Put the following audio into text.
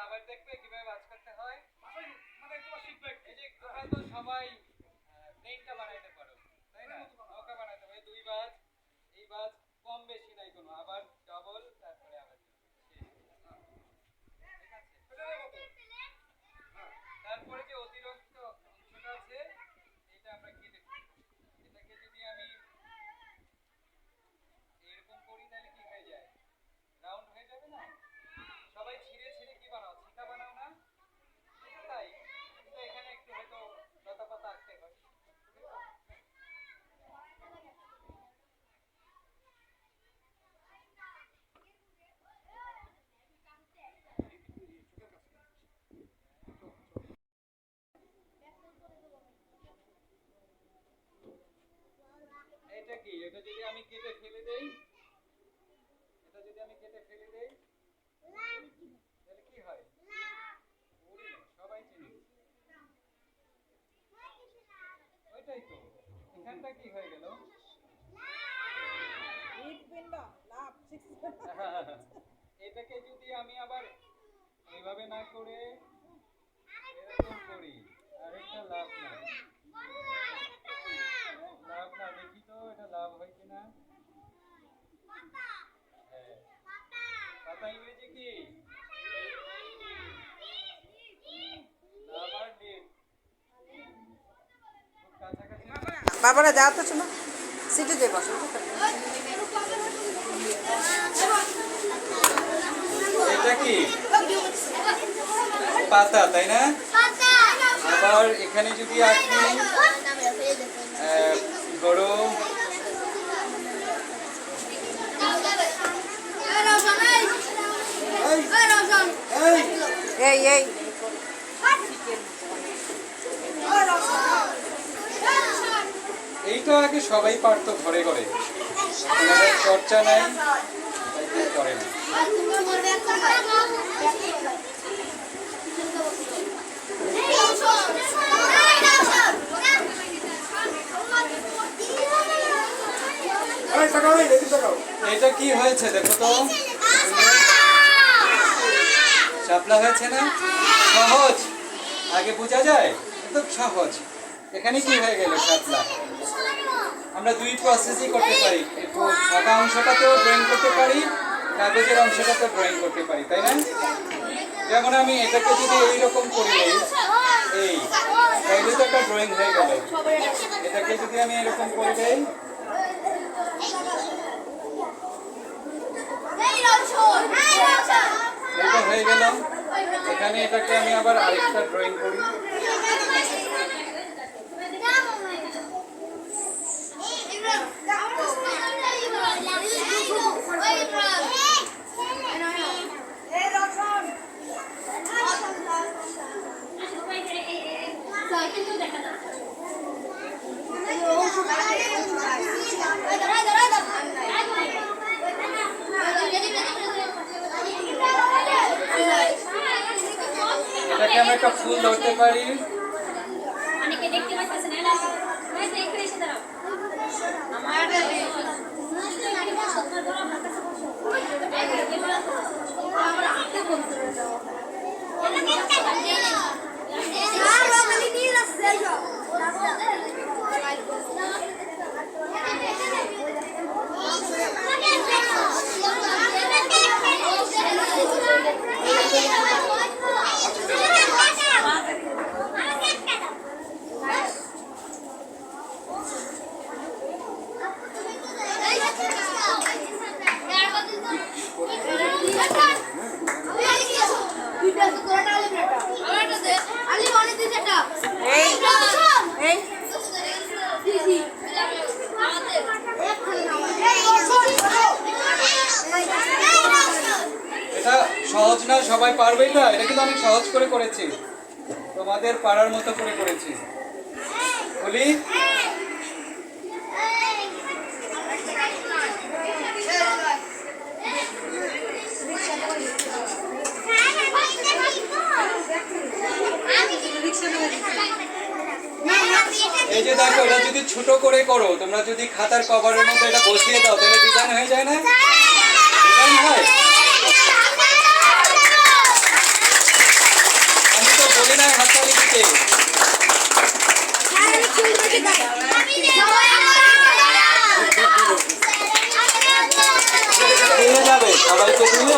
আবার দেখবে কিভাবে বাজ করতে হয়, মানে তোমার শিখবে। এই যে তোমরা তো সবাই প্লেনটা বানাইতে পারো, তাই না? নৌকা বানাইতে পারো, দুই বাজ, এই বাজ কম বেশি নাই কোনো, আবার ডবল, তারপরে আবার তারপরে যে অতিরিক্ত অংশটা আছে এটা আমরা কেটে ফেলি। এটাকে যদি আমি এরকম করি তাহলে কি হয়ে যায়? রাউন্ড হয়ে যাবে না? সবাই ছিঁড়ে ছিঁড়ে কি বানাও? শিখা বানাও না? তাই কিন্তু এখানে একটু হয়তো লতা পাতা আঁকতে হয়। এটা কি? এটা যদি আমি কেটে ফেলে দেই, এটা যদি আমি কেটে ফেলে দেই তাহলে কি হয়? সবাই চিনি। ওইটাই তো, এখানটা কি হয়ে গেল? এটাকে যদি আমি আবার এইভাবে না করে এরকম করি, আরেকটা লাভ না, লাভ না, দেখি তো এটা লাভ হয় কিনা। হ্যাঁ, পাতা ইংরেজি কি? লাভ আর লিভ, খুব কাছাকাছি। বাবারা যাও তো, শোনো সিটে দিয়ে বসো। এটা কি? পাতা, তাই না? আবার এখানে যদি আঁকি গরু, এই এই এইটা আগে সবাই পারতো ঘরে ঘরে, চর্চা নাই, করে না। এটা কি হয়েছে দেখো তো, শাপলা হয়েছে না? সহজ, আগে বোঝা যায়, খুব সহজ। এখানে কি হয়ে গেল? শাপলা। আমরা দুই প্রসেসই করতে পারি, একটু ফাঁকা অংশটাতেও ড্রয়িং করতে পারি, কাগজের অংশটাতেও ড্রয়িং করতে পারি, তাই না? যেমন আমি এটাকে যদি এইরকম করি, এই তাইলে তো একটা ড্রয়িং হয়ে গেল। এটাকে যদি আমি এরকম করে দেই, এটা হয়ে গেল। এখানে এটাকে আমি আবার আরেকটা ড্রয়িং করি, এটাকে আমরা একটা ফুল ধরতে পারি। এটা সহজ না, সবাই পারবে না। এটা কিন্তু অনেক সহজ করে করেছি, তোমাদের পারার মতো করে করেছি। বলি দেখো এটা যদি ছোট করে করো, তোমরা যদি খাতার কভারের মধ্যে এটা বসিয়ে দাও তাহলে ডিজাইন হয়ে যায় না? ডিজাইন হয়? আমি তো বলি না হাততালি দিতে। ভুলে যাবে, সবাইকে দিলে